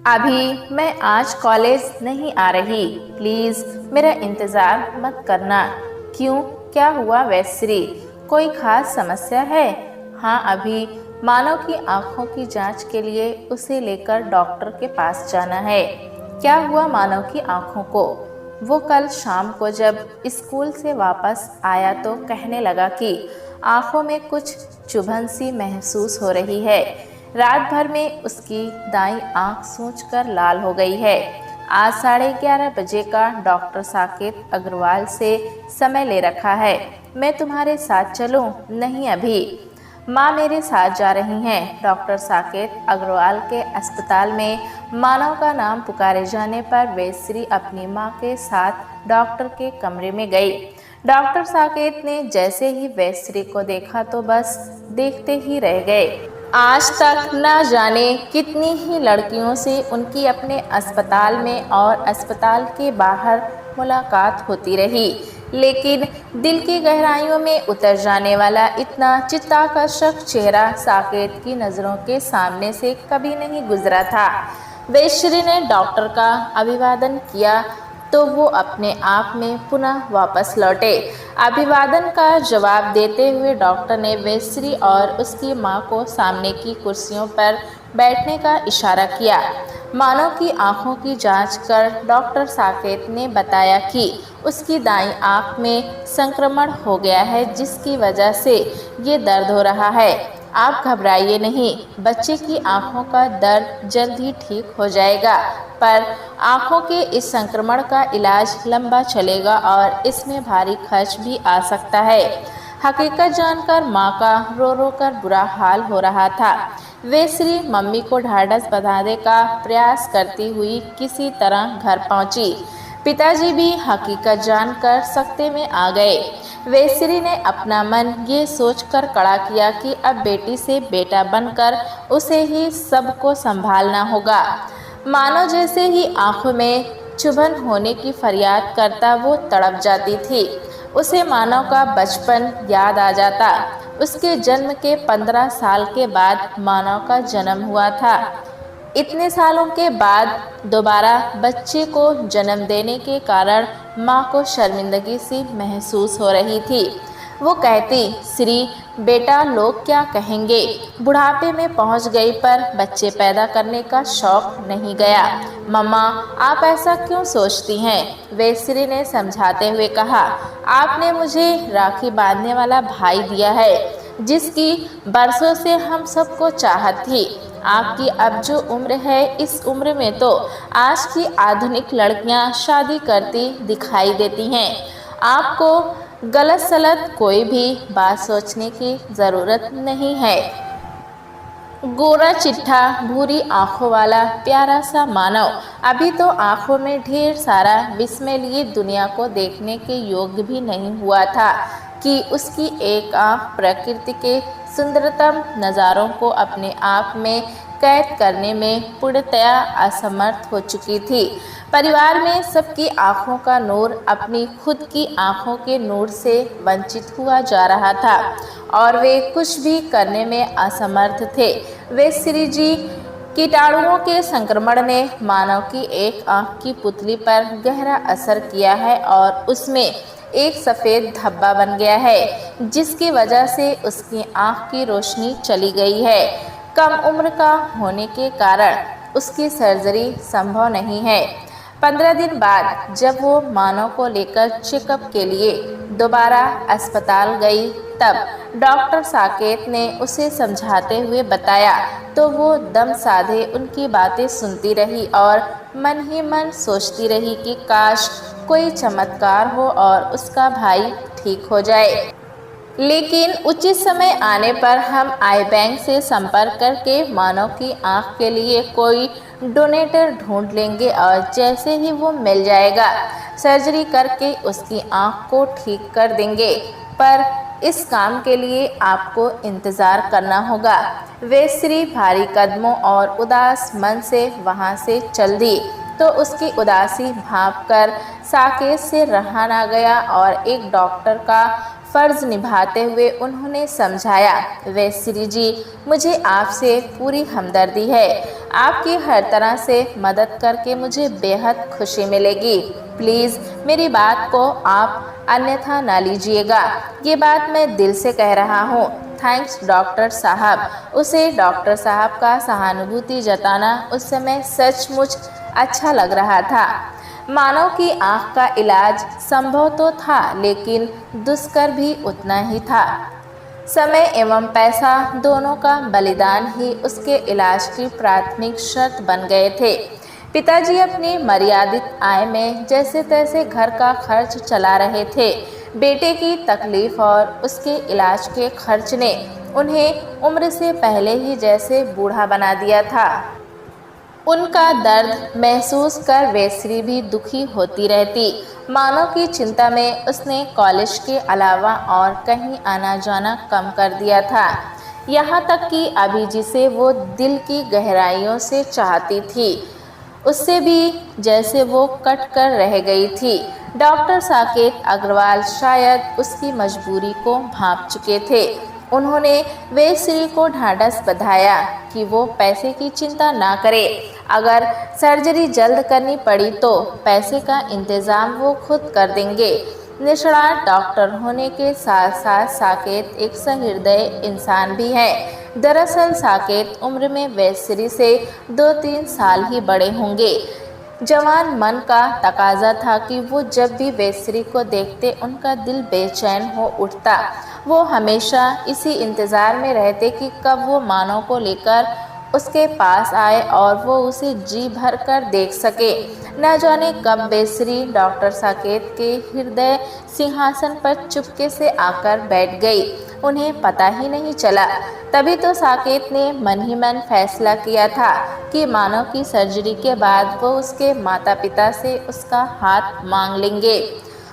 अभी मैं आज कॉलेज नहीं आ रही। प्लीज मेरा इंतज़ार मत करना। क्यों, क्या हुआ वैश्री? कोई खास समस्या है? हाँ, अभी मानव की आंखों की जांच के लिए उसे लेकर डॉक्टर के पास जाना है। क्या हुआ मानव की आंखों को? वो कल शाम को जब स्कूल से वापस आया तो कहने लगा कि आंखों में कुछ चुभन सी महसूस हो रही है। रात भर में उसकी दाईं आंख सूजकर लाल हो गई है। आज 11:30 बजे का डॉक्टर साकेत अग्रवाल से समय ले रखा है। मैं तुम्हारे साथ चलूं? नहीं, अभी माँ मेरे साथ जा रही हैं। डॉक्टर साकेत अग्रवाल के अस्पताल में मानव का नाम पुकारे जाने पर वेश्री अपनी माँ के साथ डॉक्टर के कमरे में गई। डॉक्टर साकेत ने जैसे ही वेश्री को देखा तो बस देखते ही रह गए। आज तक न जाने कितनी ही लड़कियों से उनकी अपने अस्पताल में और अस्पताल के बाहर मुलाकात होती रही, लेकिन दिल की गहराइयों में उतर जाने वाला इतना चित्ताकर्षक चेहरा साकेत की नज़रों के सामने से कभी नहीं गुजरा था। वेश्री ने डॉक्टर का अभिवादन किया तो वो अपने आप में पुनः वापस लौटे। अभिवादन का जवाब देते हुए डॉक्टर ने वेश्री और उसकी मां को सामने की कुर्सियों पर बैठने का इशारा किया। मानव की आंखों की जांच कर डॉक्टर साकेत ने बताया कि उसकी दाईं आंख में संक्रमण हो गया है, जिसकी वजह से ये दर्द हो रहा है। आप घबराइए नहीं, बच्चे की आंखों का दर्द जल्द ही ठीक हो जाएगा, पर आंखों के इस संक्रमण का इलाज लंबा चलेगा और इसमें भारी खर्च भी आ सकता है। हकीकत जानकर माँ का रो रो कर बुरा हाल हो रहा था। वेश्री मम्मी को ढाढ़स बंधाने का प्रयास करती हुई किसी तरह घर पहुंची। पिताजी भी हकीकत जानकर सकते में आ गए। वेश्री ने अपना मन ये सोचकर कड़ा किया कि अब बेटी से बेटा बनकर उसे ही सबको संभालना होगा। मानो जैसे ही आंखों में चुभन होने की फरियाद करता वो तड़प जाती थी। उसे मानव का बचपन याद आ जाता। उसके जन्म के 15 साल के बाद मानव का जन्म हुआ था। इतने सालों के बाद दोबारा बच्चे को जन्म देने के कारण माँ को शर्मिंदगी सी महसूस हो रही थी। वो कहती, श्री बेटा लोग क्या कहेंगे? बुढ़ापे में पहुंच गई पर बच्चे पैदा करने का शौक नहीं गया। मम्मा, आप ऐसा क्यों सोचती हैं? वेश्री ने समझाते हुए कहा, आपने मुझे राखी बांधने वाला भाई दिया है, जिसकी बरसों से हम सबको चाहत थी। आपकी अब जो उम्र है, इस उम्र में तो आज की आधुनिक लड़कियां शादी करती दिखाई देती हैं। आपको गलत सलत कोई भी बात सोचने की ज़रूरत नहीं है। गोरा चिट्ठा भूरी आंखों वाला प्यारा सा मानव अभी तो आंखों में ढेर सारा विस्मय लिए दुनिया को देखने के योग्य भी नहीं हुआ था कि उसकी एक आंख प्रकृति के सुंदरतम नज़ारों को अपने आप में कैद करने में पूर्णतया असमर्थ हो चुकी थी। परिवार में सबकी आंखों का नूर अपनी खुद की आंखों के नूर से वंचित हुआ जा रहा था और वे कुछ भी करने में असमर्थ थे। वेश्री जी, कीटाणुओं के संक्रमण ने मानव की एक आंख की पुतली पर गहरा असर किया है और उसमें एक सफ़ेद धब्बा बन गया है, जिसकी वजह से उसकी आंख की रोशनी चली गई है। कम उम्र का होने के कारण उसकी सर्जरी संभव नहीं है। 15 दिन बाद जब वो मानव को लेकर चेकअप के लिए दोबारा अस्पताल गई, तब डॉक्टर साकेत ने उसे समझाते हुए बताया तो वो दम साधे उनकी बातें सुनती रही और मन ही मन सोचती रही कि काश कोई चमत्कार हो और उसका भाई ठीक हो जाए। लेकिन उचित समय आने पर हम आई बैंक से संपर्क करके मानव की आंख के लिए कोई डोनेटर ढूंढ लेंगे और जैसे ही वो मिल जाएगा सर्जरी करके उसकी आंख को ठीक कर देंगे। पर इस काम के लिए आपको इंतज़ार करना होगा। वेश्री भारी कदमों और उदास मन से वहाँ से चल दी तो उसकी उदासी भांप कर साकेत से रहा ना गया और एक डॉक्टर का फर्ज निभाते हुए उन्होंने समझाया, वैश्री जी, मुझे आपसे पूरी हमदर्दी है। आपकी हर तरह से मदद करके मुझे बेहद खुशी मिलेगी। प्लीज़ मेरी बात को आप अन्यथा ना लीजिएगा। ये बात मैं दिल से कह रहा हूँ। थैंक्स डॉक्टर साहब। उसे डॉक्टर साहब का सहानुभूति जताना उस समय सचमुच अच्छा लग रहा था। मानव की आंख का इलाज संभव तो था, लेकिन दुष्कर भी उतना ही था। समय एवं पैसा दोनों का बलिदान ही उसके इलाज की प्राथमिक शर्त बन गए थे। पिताजी अपनी मर्यादित आय में जैसे तैसे घर का खर्च चला रहे थे। बेटे की तकलीफ और उसके इलाज के खर्च ने उन्हें उम्र से पहले ही जैसे बूढ़ा बना दिया था। उनका दर्द महसूस कर वैश्री भी दुखी होती रहती। मानव की चिंता में उसने कॉलेज के अलावा और कहीं आना जाना कम कर दिया था। यहाँ तक कि अभी जिसे वो दिल की गहराइयों से चाहती थी, उससे भी जैसे वो कट कर रह गई थी। डॉक्टर साकेत अग्रवाल शायद उसकी मजबूरी को भांप चुके थे। उन्होंने वैश्री को ढांढस बंधाया कि वो पैसे की चिंता ना करे। अगर सर्जरी जल्द करनी पड़ी तो पैसे का इंतज़ाम वो खुद कर देंगे। निष्णात डॉक्टर होने के साथ साथ साकेत एक सहृदय इंसान भी हैं। दरअसल साकेत उम्र में वैश्री से 2-3 साल ही बड़े होंगे। जवान मन का तकाजा था कि वो जब भी वैश्री को देखते उनका दिल बेचैन हो उठता। वो हमेशा इसी इंतज़ार में रहते कि कब वो मानव को लेकर उसके पास आए और वो उसे जी भर कर देख सके। न जाने कब वैश्री डॉक्टर साकेत के हृदय सिंहासन पर चुपके से आकर बैठ गई। उन्हें पता ही नहीं चला। तभी तो साकेत ने मन ही मन फैसला किया था कि मानव की सर्जरी के बाद वो उसके माता पिता से उसका हाथ मांग लेंगे।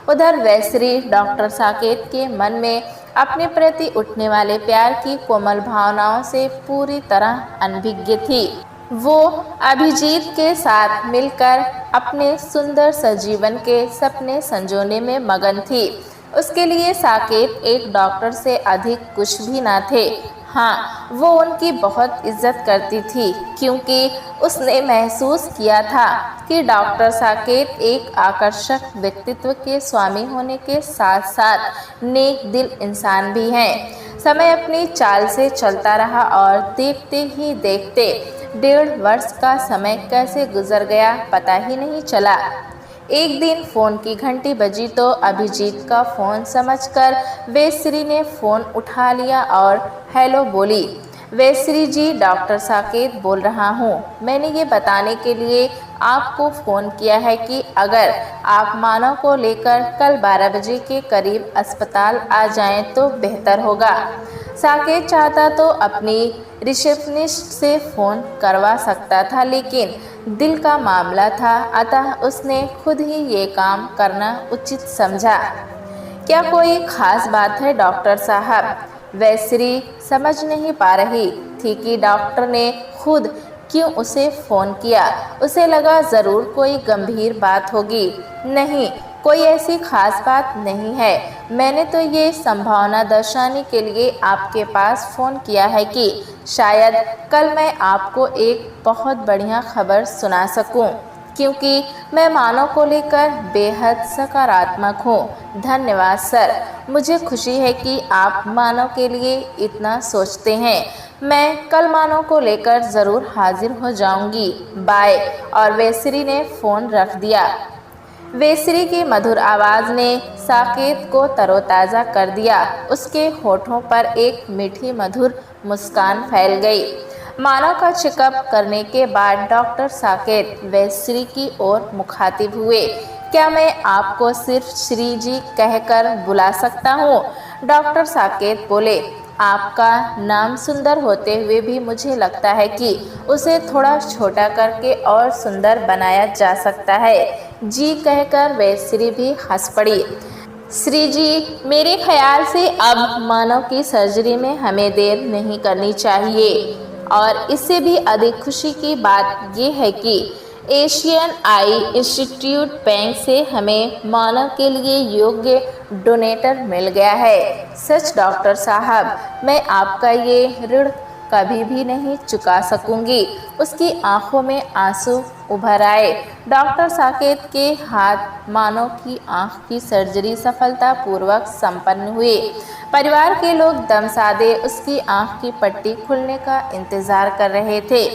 उधर वैश्री डॉक्टर साकेत के मन में अपने प्रति उठने वाले प्यार की कोमल भावनाओं से पूरी तरह अनभिज्ञ थी। वो अभिजीत के साथ मिलकर अपने सुंदर सजीवन के सपने संजोने में मगन थी। उसके लिए साकेत एक डॉक्टर से अधिक कुछ भी ना थे। हाँ, वो उनकी बहुत इज्जत करती थी, क्योंकि उसने महसूस किया था कि डॉक्टर साकेत एक आकर्षक व्यक्तित्व के स्वामी होने के साथ साथ नेक दिल इंसान भी हैं। समय अपनी चाल से चलता रहा और देखते ही देखते 1.5 वर्ष का समय कैसे गुजर गया पता ही नहीं चला। एक दिन फ़ोन की घंटी बजी तो अभिजीत का फ़ोन समझकर वैश्री ने फ़ोन उठा लिया और हेलो बोली। वैश्री जी, डॉक्टर साकेत बोल रहा हूँ। मैंने ये बताने के लिए आपको फ़ोन किया है कि अगर आप मानव को लेकर कल 12 बजे के करीब अस्पताल आ जाएं तो बेहतर होगा। साकेत चाहता तो अपनी रिसेप्शनिस्ट से फ़ोन करवा सकता था, लेकिन दिल का मामला था, अतः उसने खुद ही ये काम करना उचित समझा। क्या कोई ख़ास बात है डॉक्टर साहब? वैश्री समझ नहीं पा रही थी कि डॉक्टर ने खुद क्यों उसे फ़ोन किया। उसे लगा ज़रूर कोई गंभीर बात होगी। नहीं, कोई ऐसी खास बात नहीं है। मैंने तो ये संभावना दर्शाने के लिए आपके पास फ़ोन किया है कि शायद कल मैं आपको एक बहुत बढ़िया खबर सुना सकूं, क्योंकि मैं मानव को लेकर बेहद सकारात्मक हूँ। धन्यवाद सर, मुझे खुशी है कि आप मानव के लिए इतना सोचते हैं। मैं कल मानव को लेकर ज़रूर हाजिर हो जाऊंगी। बाय। और वैश्री ने फ़ोन रख दिया। वैश्री की मधुर आवाज़ ने साकेत को तरोताज़ा कर दिया। उसके होठों पर एक मीठी मधुर मुस्कान फैल गई। मानव का चेकअप करने के बाद डॉक्टर साकेत वैश्री की ओर मुखातिब हुए। क्या मैं आपको सिर्फ श्री जी कहकर बुला सकता हूँ? डॉक्टर साकेत बोले, आपका नाम सुंदर होते हुए भी मुझे लगता है कि उसे थोड़ा छोटा करके और सुंदर बनाया जा सकता है। जी कहकर वैश्री भी हंस पड़ी। श्री जी, मेरे ख्याल से अब मानव की सर्जरी में हमें देर नहीं करनी चाहिए। और इससे भी अधिक खुशी की बात ये है कि एशियन आई इंस्टीट्यूट बैंक से हमें मानव के लिए योग्य डोनेटर मिल गया है। सच डॉक्टर साहब, मैं आपका ये ऋण कभी भी नहीं चुका सकूंगी। उसकी आंखों में आंसू उभर आए। डॉक्टर साकेत के हाथ मानव की आंख की सर्जरी सफलतापूर्वक संपन्न हुई। परिवार के लोग दमसादे उसकी आंख की पट्टी खुलने का इंतजार कर रहे थे।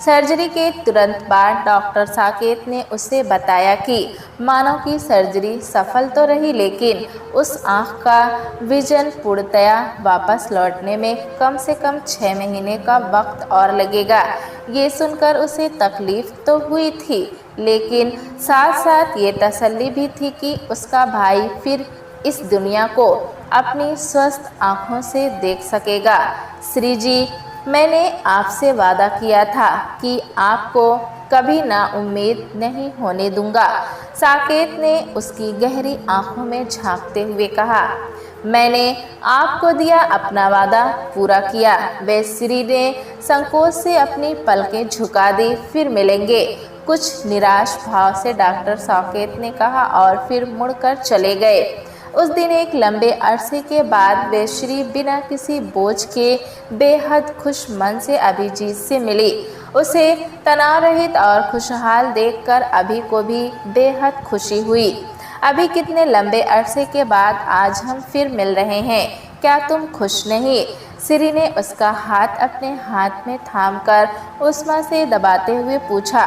सर्जरी के तुरंत बाद डॉक्टर साकेत ने उसे बताया कि मानव की सर्जरी सफल तो रही, लेकिन उस आंख का विजन पूर्णतया वापस लौटने में कम से कम 6 महीने का वक्त और लगेगा। ये सुनकर उसे तकलीफ तो हुई थी, लेकिन साथ साथ ये तसल्ली भी थी कि उसका भाई फिर इस दुनिया को अपनी स्वस्थ आंखों से देख सकेगा। श्री जी, मैंने आपसे वादा किया था कि आपको कभी ना उम्मीद नहीं होने दूंगा। साकेत ने उसकी गहरी आंखों में झांकते हुए कहा, मैंने आपको दिया अपना वादा पूरा किया। वे श्री ने संकोच से अपनी पलकें झुका दी। फिर मिलेंगे, कुछ निराश भाव से डॉक्टर साकेत ने कहा और फिर मुड़कर चले गए। उस दिन एक लंबे अरसे के बाद वे श्री बिना किसी बोझ के बेहद खुश मन से अभिजीत से मिली। उसे तनाव रहित और खुशहाल देखकर अभी को भी बेहद खुशी हुई। अभी कितने लंबे अरसे के बाद आज हम फिर मिल रहे हैं, क्या तुम खुश नहीं? श्री ने उसका हाथ अपने हाथ में थामकर उष्मा से दबाते हुए पूछा।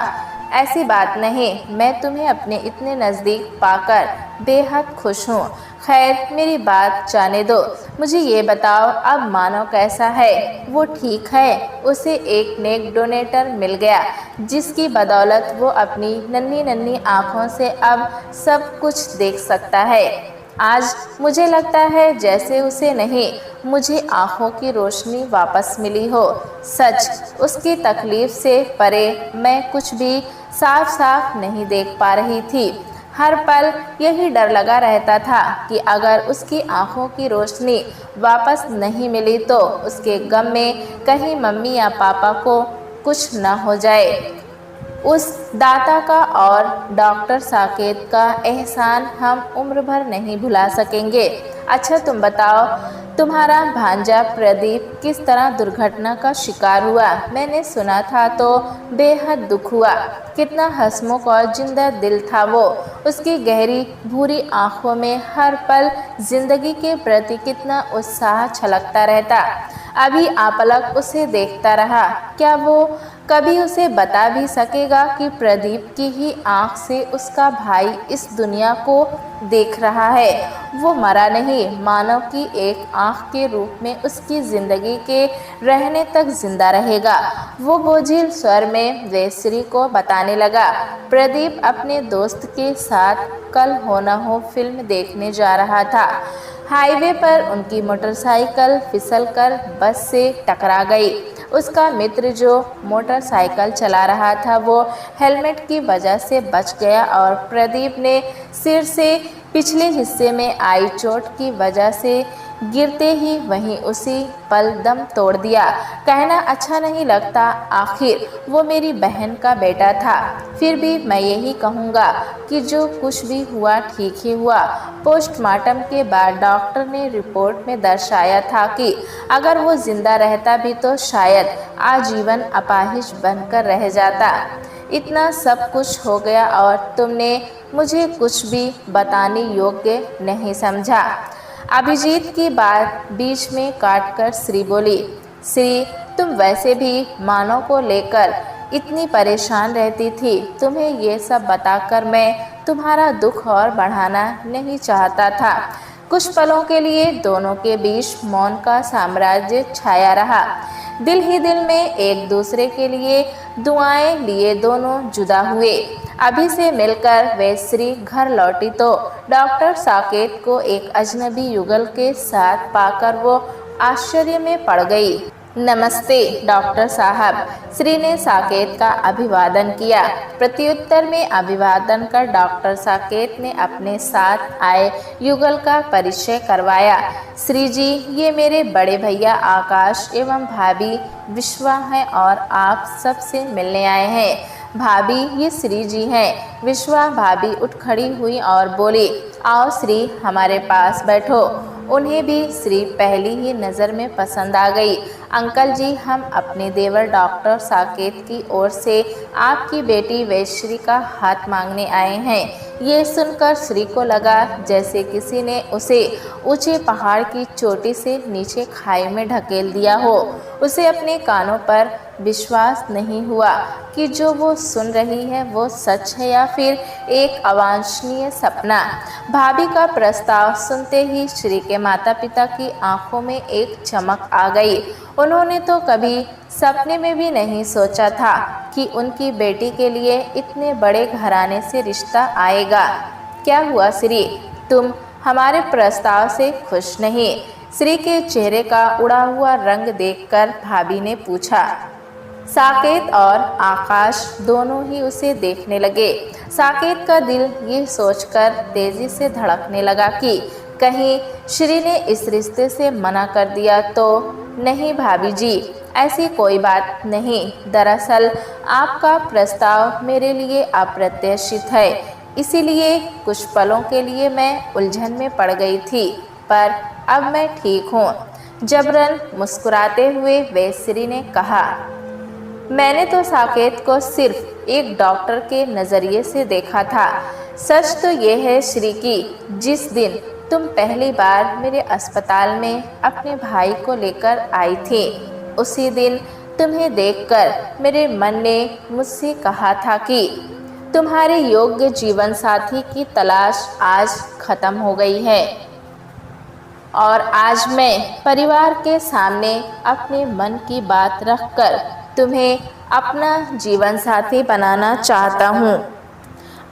ऐसी बात नहीं, मैं तुम्हें अपने इतने नज़दीक पाकर बेहद खुश हूँ। खैर, मेरी बात जाने दो, मुझे ये बताओ अब मानव कैसा है? वो ठीक है? उसे एक नेक डोनेटर मिल गया जिसकी बदौलत वो अपनी नन्ही नन्ही आँखों से अब सब कुछ देख सकता है। आज मुझे लगता है जैसे उसे नहीं, मुझे आँखों की रोशनी वापस मिली हो। सच, उसकी तकलीफ से परे मैं कुछ भी साफ साफ नहीं देख पा रही थी। हर पल यही डर लगा रहता था कि अगर उसकी आँखों की रोशनी वापस नहीं मिली तो उसके गम में कहीं मम्मी या पापा को कुछ न हो जाए। उस दाता का और डॉक्टर साकेत का एहसान हम उम्र भर नहीं भुला सकेंगे। अच्छा, तुम बताओ, तुम्हारा भांजा प्रदीप किस तरह दुर्घटना का शिकार हुआ? मैंने सुना था तो बेहद दुख हुआ। कितना हंसमुख और जिंदा दिल था वो। उसकी गहरी भूरी आंखों में हर पल जिंदगी के प्रति कितना उत्साह छलकता रहता। अभी आपलक उसे देखता रहा। क्या वो कभी उसे बता भी सकेगा कि प्रदीप की ही आंख से उसका भाई इस दुनिया को देख रहा है? वो मरा नहीं, मानव की एक आंख के रूप में उसकी जिंदगी के रहने तक जिंदा रहेगा। वो बोझिल स्वर में वेश्री को बताने लगा। प्रदीप अपने दोस्त के साथ कल हो न हो फिल्म देखने जा रहा था। हाईवे पर उनकी मोटरसाइकिल फिसलकर बस से टकरा गई। उसका मित्र जो मोटरसाइकिल चला रहा था वो हेलमेट की वजह से बच गया और प्रदीप ने सिर से पिछले हिस्से में आई चोट की वजह से गिरते ही वहीं उसी पल दम तोड़ दिया। कहना अच्छा नहीं लगता, आखिर वो मेरी बहन का बेटा था। फिर भी मैं यही कहूँगा कि जो कुछ भी हुआ ठीक ही हुआ। पोस्टमार्टम के बाद डॉक्टर ने रिपोर्ट में दर्शाया था कि अगर वो जिंदा रहता भी तो शायद आजीवन अपाहिज बनकर रह जाता। इतना सब कुछ हो गया और तुमने मुझे कुछ भी बताने योग्य नहीं समझा। अभिजीत की बात बीच में काटकर श्री बोली। श्री, तुम वैसे भी मानव को लेकर इतनी परेशान रहती थी। तुम्हें ये सब बताकर मैं तुम्हारा दुख और बढ़ाना नहीं चाहता था। कुछ पलों के लिए दोनों के बीच मौन का साम्राज्य छाया रहा। दिल ही दिल में एक दूसरे के लिए दुआएं लिए दोनों जुदा हुए। अभी से मिलकर वे श्री घर लौटी तो डॉक्टर साकेत को एक अजनबी युगल के साथ पाकर वो आश्चर्य में पड़ गई। नमस्ते डॉक्टर साहब, श्री ने साकेत का अभिवादन किया। प्रत्युत्तर में अभिवादन कर डॉक्टर साकेत ने अपने साथ आए युगल का परिचय करवाया। श्री जी, ये मेरे बड़े भैया आकाश एवं भाभी विश्वा हैं और आप सबसे मिलने आए हैं। भाभी, ये श्री जी हैं। विश्वा भाभी उठ खड़ी हुई और बोली, आओ श्री, हमारे पास बैठो। उन्हें भी श्री पहली ही नज़र में पसंद आ गई। अंकल जी, हम अपने देवर डॉक्टर साकेत की ओर से आपकी बेटी वैश्री का हाथ मांगने आए हैं। ये सुनकर श्री को लगा जैसे किसी ने उसे ऊंचे पहाड़ की चोटी से नीचे खाई में ढकेल दिया हो। उसे अपने कानों पर विश्वास नहीं हुआ कि जो वो सुन रही है वो सच है या फिर एक अवांछनीय सपना। भाभी का प्रस्ताव सुनते ही श्री के माता पिता की आंखों में एक चमक आ गई। उन्होंने तो कभी सपने में भी नहीं सोचा था कि उनकी बेटी के लिए इतने बड़े घराने से रिश्ता आएगा। क्या हुआ श्री, तुम हमारे प्रस्ताव से खुश नहीं? श्री के चेहरे का उड़ा हुआ रंग देखकर भाभी ने पूछा। साकेत और आकाश दोनों ही उसे देखने लगे। साकेत का दिल ये सोचकर तेजी से धड़कने लगा कि कहीं श्री ने इस रिश्ते से मना कर दिया तो। नहीं भाभी जी, ऐसी कोई बात नहीं। दरअसल आपका प्रस्ताव मेरे लिए अप्रत्याशित है, इसीलिए कुछ पलों के लिए मैं उलझन में पड़ गई थी, पर अब मैं ठीक हूँ। जबरन मुस्कुराते हुए वैश्री ने कहा, मैंने तो साकेत को सिर्फ एक डॉक्टर के नज़रिए से देखा था। सच तो ये है श्री की, जिस दिन तुम पहली बार मेरे अस्पताल में अपने भाई को लेकर आई थी, उसी दिन तुम्हें देखकर मेरे मन ने मुझसे कहा था कि तुम्हारे योग्य जीवन साथी की तलाश आज खत्म हो गई है। और आज मैं परिवार के सामने अपने मन की बात रखकर तुम्हें अपना जीवन साथी बनाना चाहता हूँ।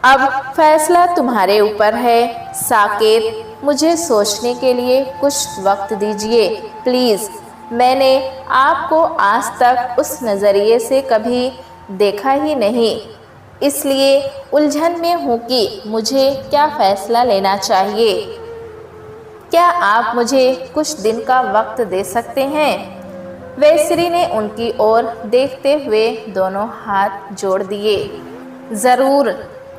अब फैसला तुम्हारे ऊपर है। साकेत, मुझे सोचने के लिए कुछ वक्त दीजिए प्लीज़। मैंने आपको आज तक उस नज़रिए से कभी देखा ही नहीं, इसलिए उलझन में हूँ कि मुझे क्या फ़ैसला लेना चाहिए। क्या आप मुझे कुछ दिन का वक्त दे सकते हैं? वैश्री ने उनकी ओर देखते हुए दोनों हाथ जोड़ दिए। ज़रूर।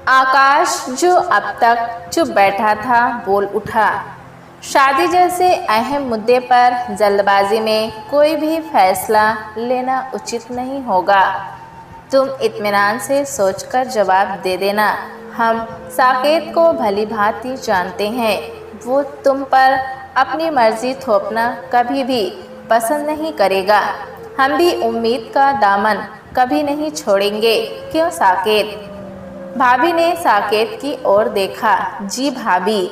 आकाश, जो अब तक चुप बैठा था, बोल उठा। शादी जैसे अहम मुद्दे पर जल्दबाजी में कोई भी फैसला लेना उचित नहीं होगा। तुम इत्मीनान से सोचकर जवाब दे देना। हम साकेत को भली भांति जानते हैं। वो तुम पर अपनी मर्जी थोपना कभी भी पसंद नहीं करेगा। हम भी उम्मीद का दामन कभी नहीं छोड़ेंगे, क्यों साकेत? भाभी ने साकेत की ओर देखा। जी भाभी,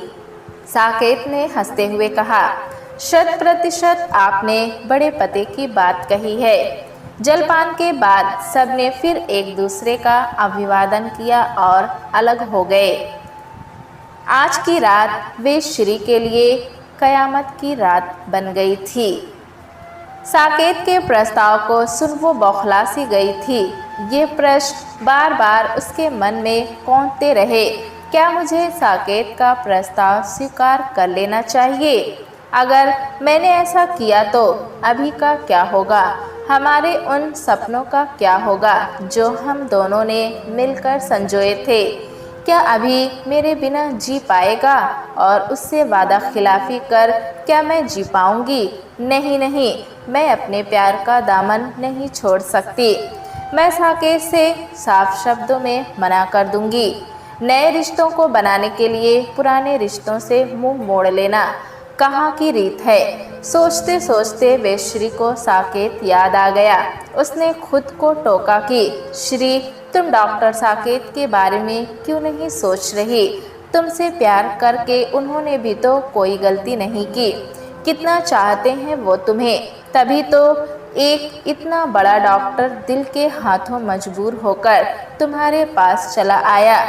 साकेत ने हंसते हुए कहा। 100% आपने बड़े पते की बात कही है। जलपान के बाद सबने फिर एक दूसरे का अभिवादन किया और अलग हो गए। आज की रात वे श्री के लिए कयामत की रात बन गई थी। साकेत के प्रस्ताव को सुन वो बौखला सी गई थी। ये प्रश्न बार बार उसके मन में कौंधते रहे। क्या मुझे साकेत का प्रस्ताव स्वीकार कर लेना चाहिए? अगर मैंने ऐसा किया तो अभी का क्या होगा? हमारे उन सपनों का क्या होगा जो हम दोनों ने मिलकर संजोए थे? क्या अभी मेरे बिना जी पाएगा? और उससे वादा खिलाफी कर क्या मैं जी पाऊंगी? नहीं नहीं, मैं अपने प्यार का दामन नहीं छोड़ सकती। मैं साकेत से साफ शब्दों में मना कर दूंगी। नए रिश्तों को बनाने के लिए पुराने रिश्तों से मुंह मोड़ लेना कहाँ की रीत है। सोचते सोचते वैश्री को साकेत याद आ गया। उसने खुद को टोका कि श्री, तुम डॉक्टर साकेत के बारे में क्यों नहीं सोच रही? तुमसे प्यार करके उन्होंने भी तो कोई गलती नहीं की। कितना चाहते हैं वो तुम्हें, तभी तो एक इतना बड़ा डॉक्टर दिल के हाथों मजबूर होकर तुम्हारे पास चला आया।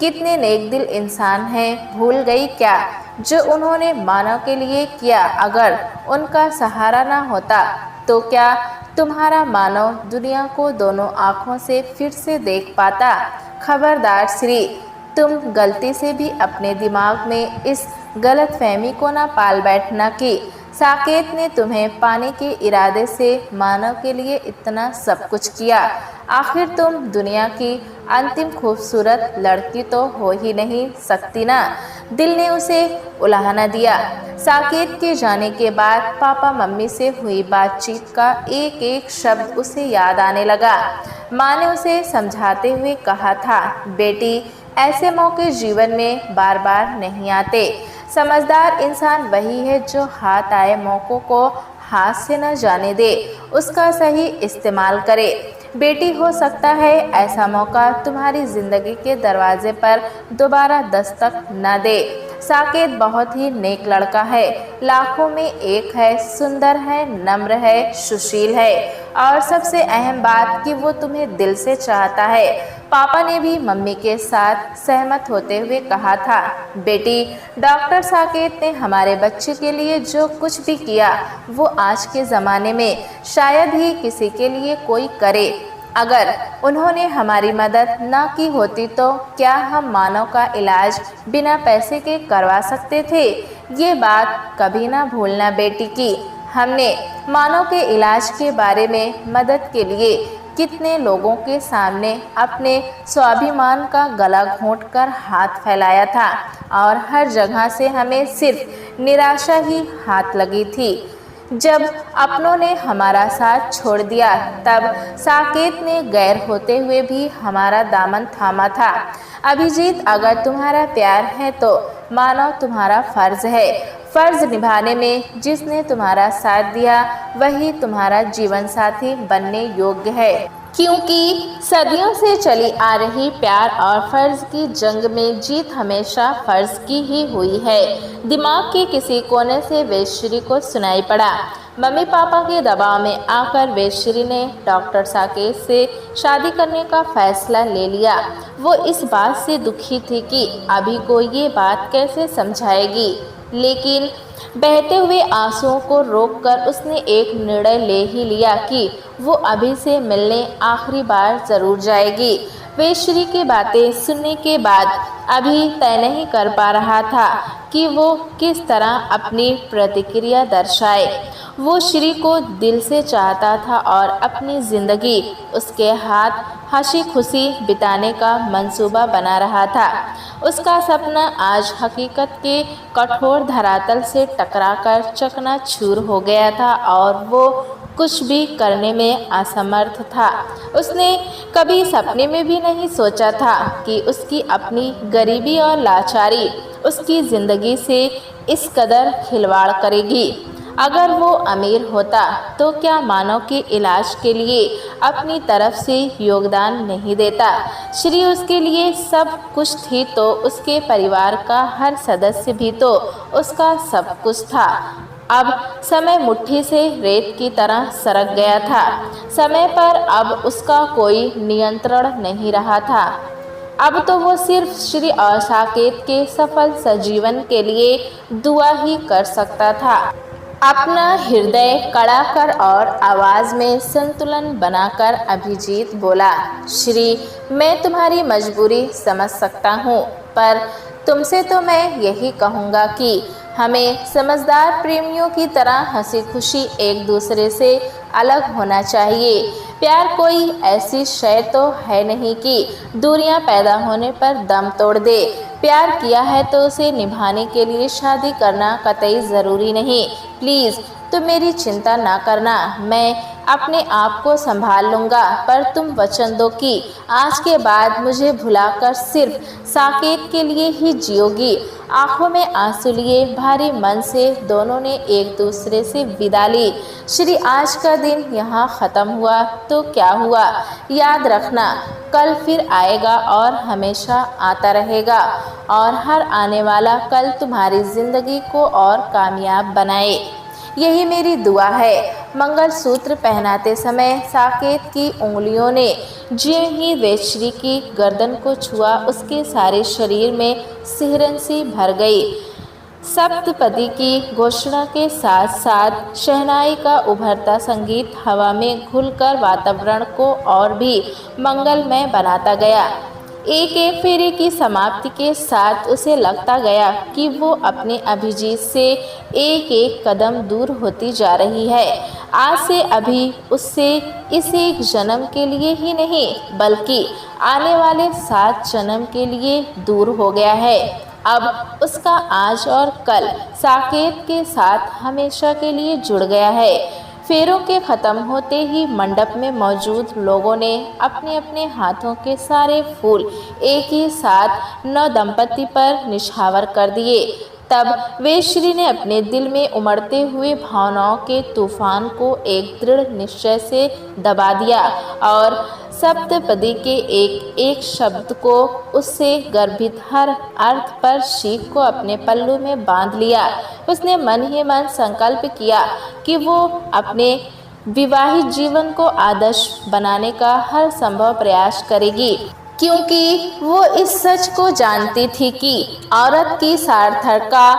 कितने नेक दिल इंसान हैं, भूल गई क्या जो उन्होंने मानव के लिए किया? अगर उनका सहारा ना होता तो क्या तुम्हारा मानव दुनिया को दोनों आँखों से फिर से देख पाता? खबरदार श्री, तुम गलती से भी अपने दिमाग में इस गलतफहमी को ना पाल बैठना कि साकेत ने तुम्हें पाने के इरादे से मानव के लिए इतना सब कुछ किया। आखिर तुम दुनिया की अंतिम खूबसूरत लड़की तो हो ही नहीं सकती ना। दिल ने उसे उलाहना दिया। साकेत के जाने के बाद पापा मम्मी से हुई बातचीत का एक एक शब्द उसे याद आने लगा। माँ ने उसे समझाते हुए कहा था, बेटी ऐसे मौके जीवन में बार बार नहीं आते। समझदार इंसान वही है जो हाथ आए मौक़ों को हाथ से न जाने दे, उसका सही इस्तेमाल करे। बेटी हो सकता है ऐसा मौका तुम्हारी ज़िंदगी के दरवाजे पर दोबारा दस्तक न दे। साकेत बहुत ही नेक लड़का है, लाखों में एक है, सुंदर है, नम्र है, सुशील है और सबसे अहम बात कि वो तुम्हें दिल से चाहता है। पापा ने भी मम्मी के साथ सहमत होते हुए कहा था, बेटी डॉक्टर साकेत ने हमारे बच्चे के लिए जो कुछ भी किया वो आज के ज़माने में शायद ही किसी के लिए कोई करे। अगर उन्होंने हमारी मदद ना की होती तो क्या हम मानव का इलाज बिना पैसे के करवा सकते थे? ये बात कभी ना भूलना बेटी की हमने मानव के इलाज के बारे में मदद के लिए कितने लोगों के सामने अपने स्वाभिमान का गला घोंटकर हाथ फैलाया था और हर जगह से हमें सिर्फ निराशा ही हाथ लगी थी। जब अपनों ने हमारा साथ छोड़ दिया तब साकेत ने गैर होते हुए भी हमारा दामन थामा था। अभिजीत अगर तुम्हारा प्यार है तो मानो तुम्हारा फर्ज है। फर्ज निभाने में जिसने तुम्हारा साथ दिया वही तुम्हारा जीवन साथी बनने योग्य है, क्योंकि सदियों से चली आ रही प्यार और फर्ज की जंग में जीत हमेशा फर्ज की ही हुई है। दिमाग के किसी कोने से वेश्री को सुनाई पड़ा। मम्मी पापा के दबाव में आकर वेश्री ने डॉक्टर साकेत से शादी करने का फैसला ले लिया। वो इस बात से दुखी थी कि अभी को ये बात कैसे समझाएगी, लेकिन बहते हुए आंसुओं को रोककर उसने एक निर्णय ले ही लिया कि वो अभी से मिलने आखिरी बार ज़रूर जाएगी। वेश्री की बातें सुनने के बाद अभी तय नहीं कर पा रहा था कि वो किस तरह अपनी प्रतिक्रिया दर्शाए। वो श्री को दिल से चाहता था और अपनी ज़िंदगी उसके हाथ हंसी खुशी बिताने का मंसूबा बना रहा था। उसका सपना आज हकीकत के कठोर धरातल से टकराकर चकनाचूर हो गया था और वो कुछ भी करने में असमर्थ था। उसने कभी सपने में भी नहीं सोचा था कि उसकी अपनी गरीबी और लाचारी उसकी ज़िंदगी से इस कदर खिलवाड़ करेगी। अगर वो अमीर होता तो क्या मानव के इलाज के लिए अपनी तरफ से योगदान नहीं देता? श्री उसके लिए सब कुछ थी तो उसके परिवार का हर सदस्य भी तो उसका सब कुछ था। अब समय मुट्ठी से रेत की तरह सरक गया था। समय पर अब उसका कोई नियंत्रण नहीं रहा था। अब तो वो सिर्फ श्री और साकेत के सफल सजीवन के लिए दुआ ही कर सकता था। अपना हृदय कड़ा कर और आवाज़ में संतुलन बनाकर अभिजीत बोला, श्री मैं तुम्हारी मजबूरी समझ सकता हूँ, पर तुमसे तो मैं यही कहूँगा कि हमें समझदार प्रेमियों की तरह हंसी खुशी एक दूसरे से अलग होना चाहिए। प्यार कोई ऐसी शय तो है नहीं कि दूरियां पैदा होने पर दम तोड़ दे। प्यार किया है तो उसे निभाने के लिए शादी करना कतई ज़रूरी नहीं। प्लीज़ तुम मेरी चिंता ना करना, मैं अपने आप को संभाल लूँगा, पर तुम वचन दो कि आज के बाद मुझे भुलाकर सिर्फ साकेत के लिए ही जियोगी। आंखों में आंसू लिए भारी मन से दोनों ने एक दूसरे से विदा ली। श्री आज का दिन यहाँ ख़त्म हुआ तो क्या हुआ, याद रखना कल फिर आएगा और हमेशा आता रहेगा, और हर आने वाला कल तुम्हारी ज़िंदगी को और कामयाब बनाए, यही मेरी दुआ है। मंगलसूत्र पहनाते समय साकेत की उंगलियों ने ज्यों ही वेश्री की गर्दन को छुआ उसके सारे शरीर में सिहरन सी भर गई। सप्तपदी की घोषणा के साथ साथ शहनाई का उभरता संगीत हवा में घुलकर वातावरण को और भी मंगलमय बनाता गया। एक एक फेरे की समाप्ति के साथ उसे लगता गया कि वो अपने अभिजीत से एक एक कदम दूर होती जा रही है। आज से अभी उससे इस एक जन्म के लिए ही नहीं बल्कि आने वाले 7 जन्म के लिए दूर हो गया है। अब उसका आज और कल साकेत के साथ हमेशा के लिए जुड़ गया है। फेरों के खत्म होते ही मंडप में मौजूद लोगों ने अपने अपने हाथों के सारे फूल एक ही साथ नवदंपति पर निछावर कर दिए। तब वेश्री ने अपने दिल में उमड़ते हुए भावनाओं के तूफान को एक दृढ़ निश्चय से दबा दिया और सप्तपदी के एक एक शब्द को उससे गर्भित हर अर्थ पर शीख को अपने पल्लू में बांध लिया। उसने मन ही मन संकल्प किया कि वो अपने विवाहित जीवन को आदर्श बनाने का हर संभव प्रयास करेगी, क्योंकि वो इस सच को जानती थी कि औरत की सार्थकता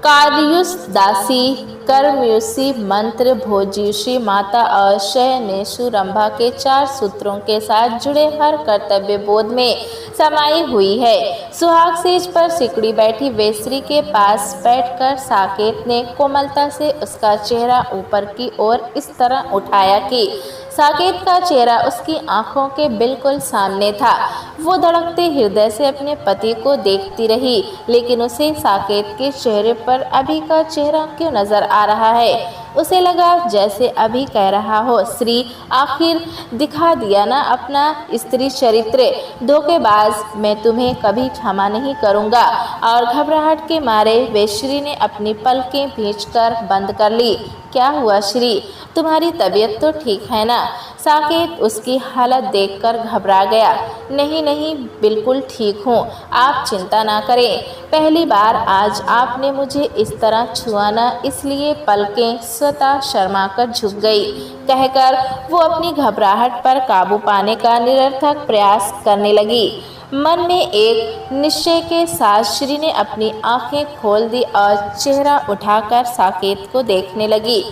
कार्युष दासी कर्मयुषी मंत्र भोज्युषी माता और शयनेषु रंभा के 4 सूत्रों के साथ जुड़े हर कर्तव्य बोध में समाई हुई है। सुहाग सेज पर सिकड़ी बैठी वेश्री के पास बैठकर साकेत ने कोमलता से उसका चेहरा ऊपर की ओर इस तरह उठाया कि साकेत का चेहरा उसकी आंखों के बिल्कुल सामने था। वो धड़कते हृदय से अपने पति को देखती रही, लेकिन उसे साकेत के चेहरे पर अभी का चेहरा क्यों नजर आ रहा है। उसे लगा जैसे अभी कह रहा हो, श्री आखिर दिखा दिया ना अपना स्त्री चरित्र, धोखेबाज, मैं तुम्हें कभी क्षमा नहीं करूँगा। और घबराहट के मारे वेश्री ने अपनी पलकें भींचकर बंद कर ली। क्या हुआ श्री, तुम्हारी तबीयत तो ठीक है ना? साकेत उसकी हालत देखकर घबरा गया। नहीं नहीं, बिल्कुल ठीक हूँ, आप चिंता ना करें। पहली बार आज आपने मुझे इस तरह छुआ ना, इसलिए पलकें स्वतः शर्मा कर झुक गई, कहकर वो अपनी घबराहट पर काबू पाने का निरर्थक प्रयास करने लगी। मन में एक निश्चय के साथ श्री ने अपनी आंखें खोल दी और चेहरा उठाकर साकेत को देखने लगी।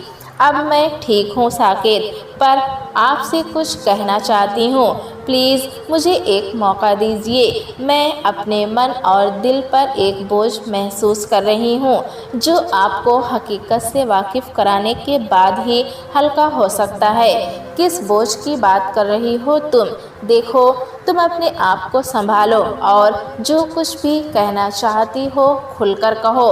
अब मैं ठीक हूँ साकेत, पर आपसे कुछ कहना चाहती हूँ। प्लीज़ मुझे एक मौका दीजिए। मैं अपने मन और दिल पर एक बोझ महसूस कर रही हूँ, जो आपको हकीकत से वाकिफ़ कराने के बाद ही हल्का हो सकता है। किस बोझ की बात कर रही हो तुम? देखो, तुम अपने आप को संभालो और जो कुछ भी कहना चाहती हो खुलकर कहो।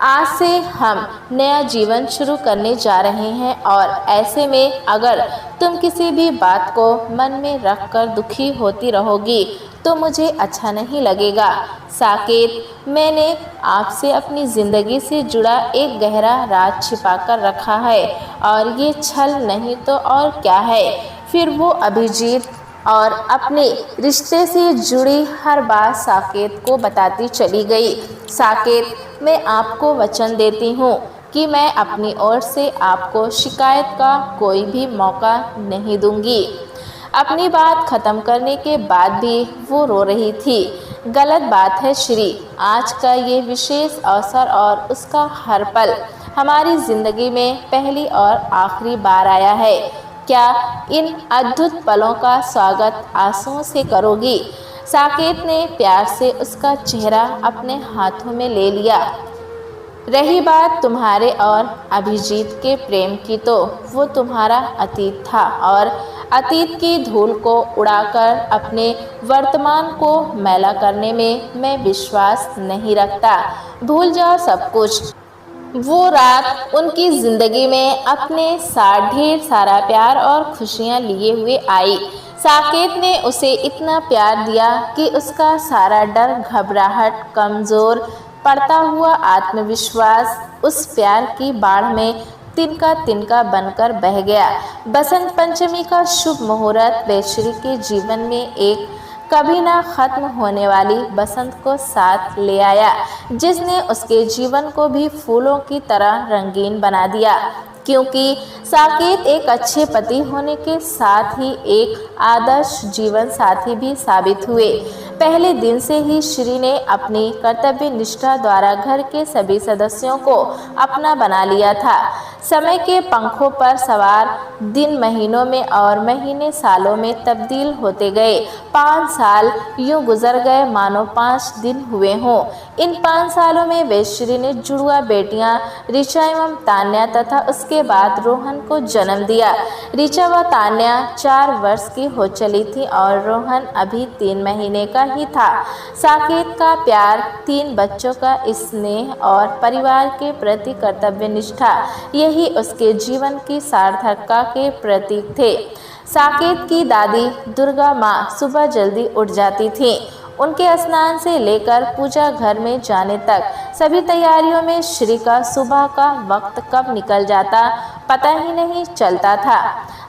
आज से हम नया जीवन शुरू करने जा रहे हैं और ऐसे में अगर तुम किसी भी बात को मन में रखकर दुखी होती रहोगी तो मुझे अच्छा नहीं लगेगा। साकेत, मैंने आपसे अपनी ज़िंदगी से जुड़ा एक गहरा राज छिपा कर रखा है और ये छल नहीं तो और क्या है। फिर वो अभिजीत और अपने रिश्ते से जुड़ी हर बात साकेत को बताती चली गई। साकेत, मैं आपको वचन देती हूँ कि मैं अपनी ओर से आपको शिकायत का कोई भी मौका नहीं दूंगी। अपनी बात खत्म करने के बाद भी वो रो रही थी। गलत बात है श्री, आज का ये विशेष अवसर और उसका हर पल हमारी ज़िंदगी में पहली और आखिरी बार आया है। क्या इन अद्भुत पलों का स्वागत आंसुओं से करोगी? साकेत ने प्यार से उसका चेहरा अपने हाथों में ले लिया। रही बात तुम्हारे और अभिजीत के प्रेम की, तो वो तुम्हारा अतीत था और अतीत की धूल को उड़ाकर अपने वर्तमान को मैला करने में मैं विश्वास नहीं रखता। भूल जाओ सब कुछ। वो रात उनकी ज़िंदगी में अपने साथ ढेर सारा प्यार और खुशियाँ लिए हुए आई। साकेत ने उसे इतना प्यार दिया कि उसका सारा डर, घबराहट, कमज़ोर पड़ता हुआ आत्मविश्वास उस प्यार की बाढ़ में तिनका तिनका बनकर बह गया। बसंत पंचमी का शुभ मुहूर्त वेश्री के जीवन में एक कभी ना खत्म होने वाली बसंत को साथ ले आया, जिसने उसके जीवन को भी फूलों की तरह रंगीन बना दिया। क्योंकि साकेत एक अच्छे पति होने के साथ ही एक आदर्श जीवन साथी भी साबित हुए। पहले दिन से ही श्री ने अपनी कर्तव्य निष्ठा द्वारा घर के सभी सदस्यों को अपना बना लिया था। समय के पंखों पर सवार दिन महीनों में और महीने सालों में तब्दील होते गए। 5 साल यूं गुजर गए मानो 5 दिन हुए हों। इन 5 सालों में वैश्री ने जुड़वा बेटियां ऋचा एवं तान्या तथा उसके बाद रोहन को जन्म दिया। ऋचा व तान्या 4 वर्ष की हो चली थी और रोहन अभी 3 महीने का ही था। साकेत का प्यार, 3 बच्चों का स्नेह और परिवार के प्रति कर्तव्य निष्ठा, यही उसके जीवन की सार्थकता के प्रतीक थे। साकेत की दादी दुर्गा माँ सुबह जल्दी उठ जाती थीं। उनके स्नान से लेकर पूजा घर में जाने तक सभी तैयारियों में श्री का सुबह का वक्त कब निकल जाता पता ही नहीं चलता था।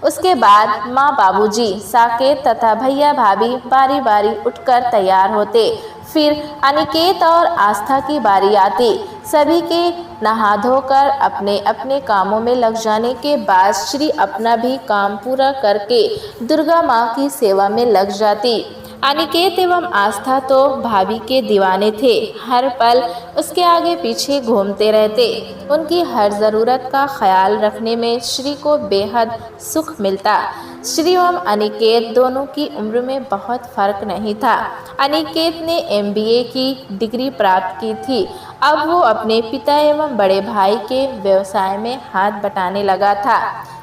उसके बाद माँ, बाबूजी, साकेत तथा भैया भाभी बारी बारी उठकर तैयार होते। फिर अनिकेत और आस्था की बारी आती। सभी के नहा धोकर अपने अपने कामों में लग जाने के बाद श्री अपना भी काम पूरा करके दुर्गा माँ की सेवा में लग जाती। अनिकेत एवं आस्था तो भाभी के दीवाने थे। हर पल उसके आगे पीछे घूमते रहते। उनकी हर ज़रूरत का ख्याल रखने में श्री को बेहद सुख मिलता। श्री एवं अनिकेत दोनों की उम्र में बहुत फर्क नहीं था। अनिकेत ने MBA की डिग्री प्राप्त की थी। अब वो अपने पिता एवं बड़े भाई के व्यवसाय में हाथ बटाने लगा था,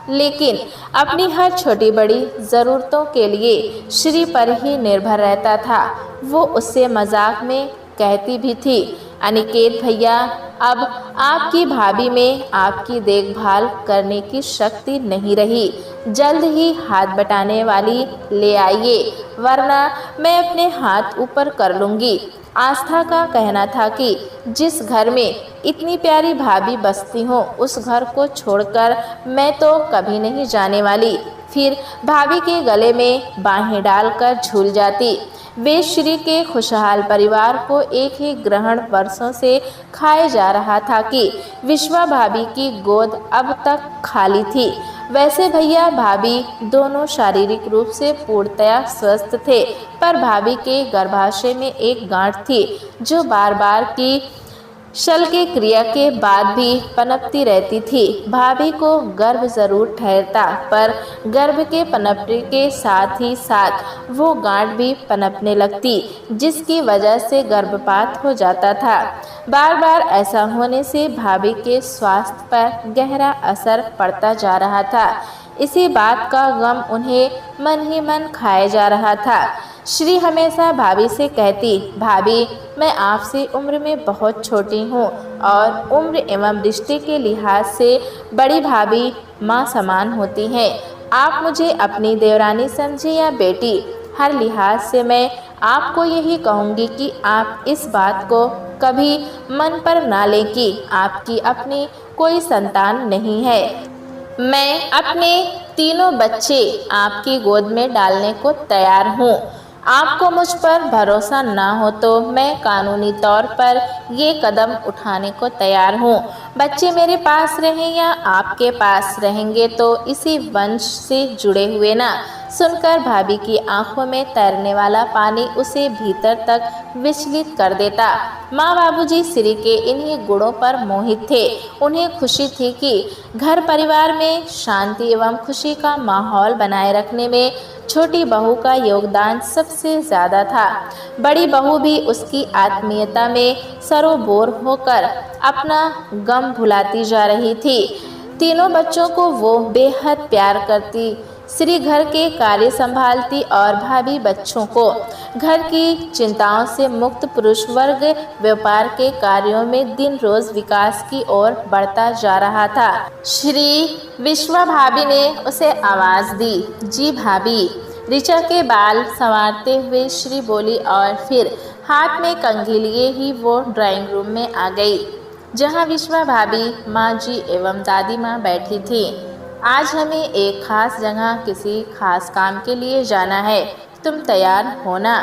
लेकिन अपनी हर छोटी बड़ी ज़रूरतों के लिए श्री पर ही निर्भर रहता था। वो उससे मजाक में कहती भी थी, अनिकेत भैया, अब आपकी भाभी में आपकी देखभाल करने की शक्ति नहीं रही। जल्द ही हाथ बटाने वाली ले आइए, वरना मैं अपने हाथ ऊपर कर लूँगी। आस्था का कहना था कि जिस घर में इतनी प्यारी भाभी बसती हो, उस घर को छोड़कर मैं तो कभी नहीं जाने वाली। फिर भाभी के गले में बाहें डालकर झूल जाती। वे श्री के खुशहाल परिवार को एक ही ग्रहण वर्षों से खाए जा रहा था कि विश्वा भाभी की गोद अब तक खाली थी। वैसे भैया भाभी दोनों शारीरिक रूप से पूर्णतया स्वस्थ थे, पर भाभी के गर्भाशय में एक गांठ थी जो बार बार की शल्य के क्रिया के बाद भी पनपती रहती थी। भाभी को गर्भ जरूर ठहरता, पर गर्भ के पनपने के साथ ही साथ वो गांठ भी पनपने लगती, जिसकी वजह से गर्भपात हो जाता था। बार बार ऐसा होने से भाभी के स्वास्थ्य पर गहरा असर पड़ता जा रहा था। इसी बात का गम उन्हें मन ही मन खाए जा रहा था। श्री हमेशा भाभी से कहती, भाभी, मैं आपसे उम्र में बहुत छोटी हूँ और उम्र एवं रिश्ते के लिहाज से बड़ी भाभी माँ समान होती हैं। आप मुझे अपनी देवरानी समझे या बेटी, हर लिहाज से मैं आपको यही कहूँगी कि आप इस बात को कभी मन पर ना लें कि आपकी अपनी कोई संतान नहीं है। मैं अपने तीनों बच्चे आपकी गोद में डालने को तैयार हूँ। आपको मुझ पर भरोसा ना हो तो मैं कानूनी तौर पर ये कदम उठाने को तैयार हूँ। बच्चे मेरे पास रहें या आपके पास रहेंगे तो इसी वंश से जुड़े हुए ना। सुनकर भाभी की आंखों में तैरने वाला पानी उसे भीतर तक विचलित कर देता। माँ बाबूजी श्री के इन्हीं गुणों पर मोहित थे। उन्हें खुशी थी कि घर परिवार में शांति एवं खुशी का माहौल बनाए रखने में छोटी बहू का योगदान सबसे ज़्यादा था। बड़ी बहू भी उसकी आत्मीयता में सरोबोर होकर अपना गम भुलाती जा रही थी। तीनों बच्चों को वो बेहद प्यार करती। श्री घर के कार्य संभालती और भाभी बच्चों को घर की चिंताओं से मुक्त पुरुष वर्ग व्यापार के कार्यों में दिन रोज विकास की ओर बढ़ता जा रहा था। श्री विश्वा भाभी ने उसे आवाज दी, जी भाभी। ऋचा के बाल संवारते हुए श्री बोली और फिर हाथ में कंघी लिए ही वो ड्राइंग रूम में आ गई, जहां विश्वा भाभी, माँ जी एवं दादी माँ बैठी थी। आज हमें एक खास जगह किसी खास काम के लिए जाना है, तुम तैयार हो ना?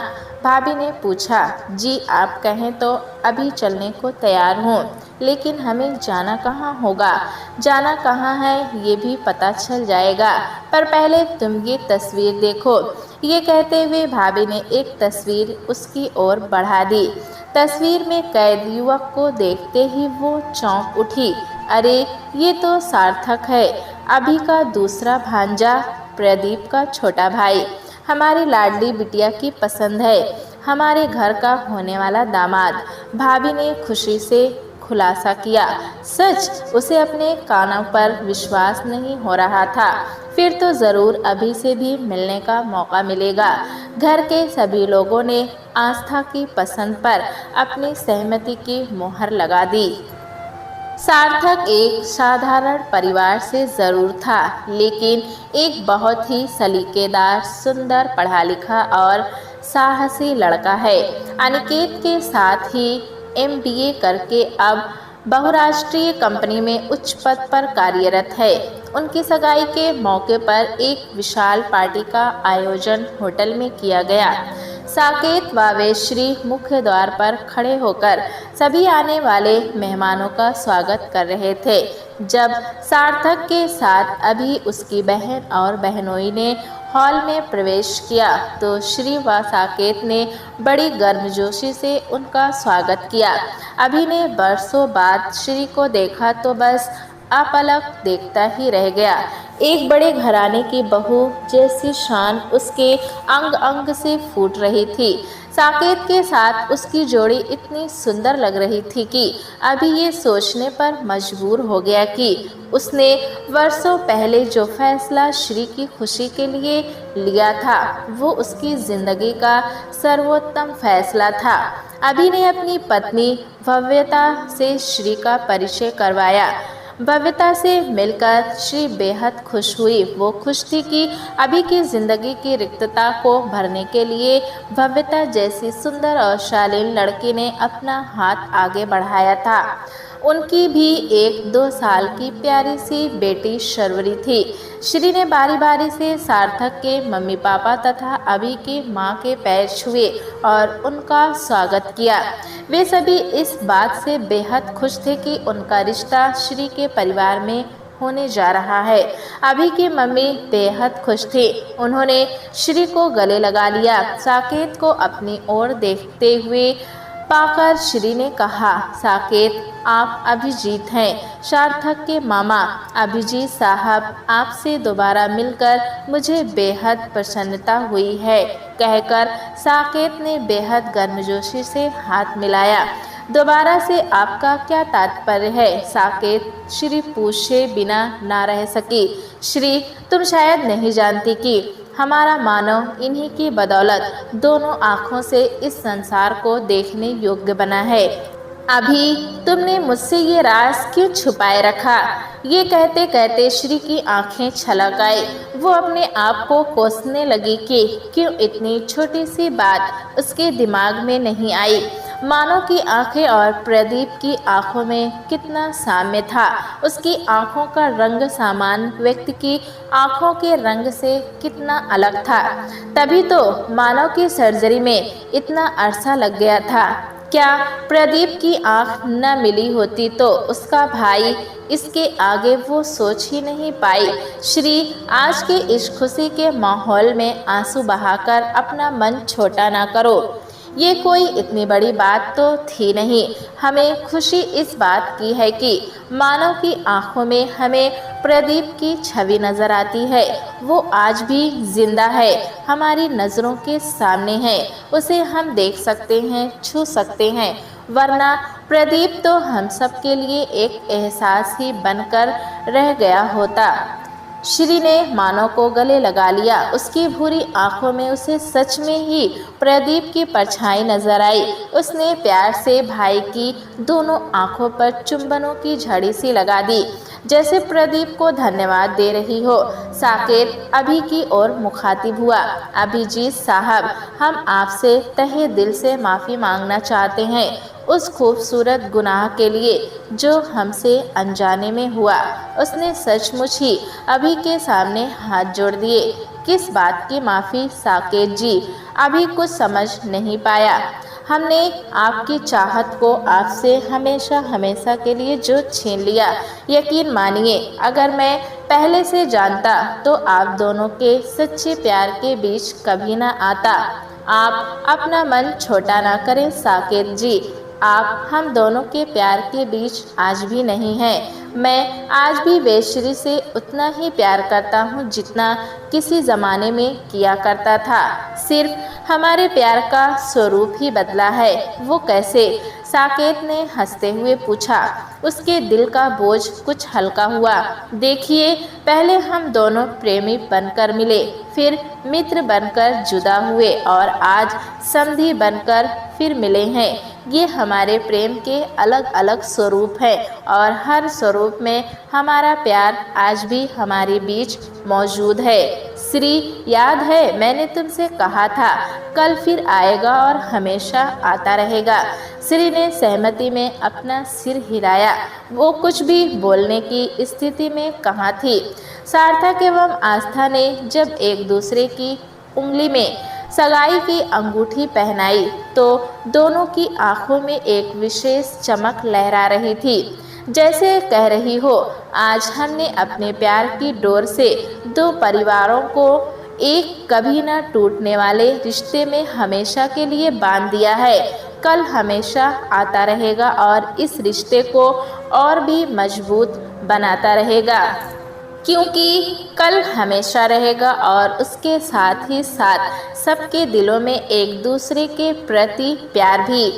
भाभी ने पूछा। जी आप कहें तो अभी चलने को तैयार हूँ, लेकिन हमें जाना कहाँ होगा? जाना कहाँ है ये भी पता चल जाएगा, पर पहले तुम ये तस्वीर देखो। ये कहते हुए भाभी ने एक तस्वीर उसकी ओर बढ़ा दी। तस्वीर में कैद युवक को देखते ही वो चौंक उठी। अरे ये तो सार्थक है, अभी का दूसरा भांजा, प्रदीप का छोटा भाई, हमारी लाडली बिटिया की पसंद है, हमारे घर का होने वाला दामाद। भाभी ने खुशी से खुलासा किया। सच, उसे अपने कानों पर विश्वास नहीं हो रहा था। फिर तो ज़रूर अभी से भी मिलने का मौका मिलेगा। घर के सभी लोगों ने आस्था की पसंद पर अपनी सहमति की मोहर लगा दी। सार्थक एक साधारण परिवार से ज़रूर था, लेकिन एक बहुत ही सलीकेदार, सुंदर, पढ़ा लिखा और साहसी लड़का है। अनिकेत के साथ ही MBA करके अब बहुराष्ट्रीय कंपनी में उच्च पद पर कार्यरत है। उनकी सगाई के मौके पर एक विशाल पार्टी का आयोजन होटल में किया गया। साकेत व वेश्री मुख्य द्वार पर खड़े होकर सभी आने वाले मेहमानों का स्वागत कर रहे थे। जब सार्थक के साथ अभी उसकी बहन और बहनोई ने हॉल में प्रवेश किया तो श्री व साकेत ने बड़ी गर्मजोशी से उनका स्वागत किया। अभी ने बरसों बाद श्री को देखा तो बस अपलक देखता ही रह गया। एक बड़े घराने की बहू जैसी शान उसके अंग अंग से फूट रही थी। साकेत के साथ उसकी जोड़ी इतनी सुंदर लग रही थी कि अभी ये सोचने पर मजबूर हो गया कि उसने वर्षों पहले जो फैसला श्री की खुशी के लिए लिया था वो उसकी जिंदगी का सर्वोत्तम फैसला था। अभी ने अपनी पत्नी भव्यता से श्री का परिचय करवाया। भव्यता से मिलकर श्री बेहद खुश हुई। वो खुश थी कि अभी की जिंदगी की रिक्तता को भरने के लिए भव्यता जैसी सुंदर और शालीन लड़की ने अपना हाथ आगे बढ़ाया था। उनकी भी 1-2 साल की प्यारी सी बेटी शर्वरी थी। श्री ने बारी बारी से सार्थक के मम्मी पापा तथा अभी की माँ के पैर छुए और उनका स्वागत किया। वे सभी इस बात से बेहद खुश थे कि उनका रिश्ता श्री के परिवार में होने जा रहा है। अभी की मम्मी बेहद खुश थी। उन्होंने श्री को गले लगा लिया। साकेत को अपनी ओर देखते हुए पाकर श्री ने कहा, साकेत आप अभिजीत हैं, सार्थक के मामा। अभिजीत साहब, आपसे दोबारा मिलकर मुझे बेहद प्रसन्नता हुई है, कहकर साकेत ने बेहद गर्मजोशी से हाथ मिलाया। दोबारा से आपका क्या तात्पर्य है? साकेत श्री पूछे बिना ना रह सकी। श्री, तुम शायद नहीं जानती कि हमारा मानव इन्हीं की बदौलत दोनों आँखों से इस संसार को देखने योग्य बना है। अभी तुमने मुझसे ये राज क्यों छुपाए रखा? ये कहते कहते श्री की आंखें छलक आई। वो अपने आप को कोसने लगी कि क्यों इतनी छोटी सी बात उसके दिमाग में नहीं आई। मानव की आंखें और प्रदीप की आंखों में कितना साम्य था। उसकी आंखों का रंग सामान्य व्यक्ति की आंखों के रंग से कितना अलग था। तभी तो मानव की सर्जरी में इतना अरसा लग गया था। क्या प्रदीप की आंख न मिली होती तो उसका भाई, इसके आगे वो सोच ही नहीं पाई। श्री, आज के इस खुशी के माहौल में आंसू बहाकर अपना मन छोटा ना करो। ये कोई इतनी बड़ी बात तो थी नहीं। हमें खुशी इस बात की है कि मानव की आंखों में हमें प्रदीप की छवि नजर आती है। वो आज भी जिंदा है, हमारी नज़रों के सामने है। उसे हम देख सकते हैं, छू सकते हैं, वरना प्रदीप तो हम सब के लिए एक एहसास ही बनकर रह गया होता। श्री ने मानव को गले लगा लिया। उसकी भूरी आंखों में उसे सच में ही प्रदीप की परछाई नजर आई। उसने प्यार से भाई की दोनों आंखों पर चुंबनों की झड़ी सी लगा दी, जैसे प्रदीप को धन्यवाद दे रही हो। साकेत अभी की ओर मुखातिब हुआ। अभिजीत साहब, हम आपसे तहे दिल से माफ़ी मांगना चाहते हैं उस खूबसूरत गुनाह के लिए जो हमसे अनजाने में हुआ। उसने सचमुच ही अभी के सामने हाथ जोड़ दिए। किस बात की माफ़ी साकेत जी? अभी कुछ समझ नहीं पाया। हमने आपकी चाहत को आपसे हमेशा हमेशा के लिए जो छीन लिया। यकीन मानिए, अगर मैं पहले से जानता तो आप दोनों के सच्चे प्यार के बीच कभी ना आता। आप अपना मन छोटा ना करें साकेत जी। आप हम दोनों के प्यार के बीच आज भी नहीं है। मैं आज भी वैश्री से उतना ही प्यार करता हूँ जितना किसी ज़माने में किया करता था। सिर्फ हमारे प्यार का स्वरूप ही बदला है। वो कैसे? साकेत ने हंसते हुए पूछा। उसके दिल का बोझ कुछ हल्का हुआ। देखिए, पहले हम दोनों प्रेमी बनकर मिले, फिर मित्र बनकर जुदा हुए और आज समधी बनकर फिर मिले हैं। ये हमारे प्रेम के अलग अलग स्वरूप हैं और हर स्वरूप में हमारा प्यार आज भी हमारे बीच मौजूद है। श्री, याद है मैंने तुमसे कहा था कल फिर आएगा और हमेशा आता रहेगा। श्री ने सहमति में अपना सिर हिलाया। वो कुछ भी बोलने की स्थिति में कहाँ थी। सार्थक एवं आस्था ने जब एक दूसरे की उंगली में सगाई की अंगूठी पहनाई तो दोनों की आंखों में एक विशेष चमक लहरा रही थी, जैसे कह रही हो, आज हमने अपने प्यार की डोर से दो परिवारों को एक कभी न टूटने वाले रिश्ते में हमेशा के लिए बांध दिया है। कल हमेशा आता रहेगा और इस रिश्ते को और भी मजबूत बनाता रहेगा, क्योंकि कल हमेशा रहेगा और उसके साथ ही साथ सबके दिलों में एक दूसरे के प्रति प्यार भी।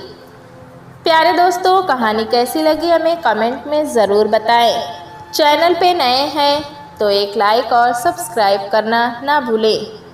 प्यारे दोस्तों, कहानी कैसी लगी हमें कमेंट में ज़रूर बताएं। चैनल पे नए हैं तो एक लाइक और सब्सक्राइब करना ना भूलें।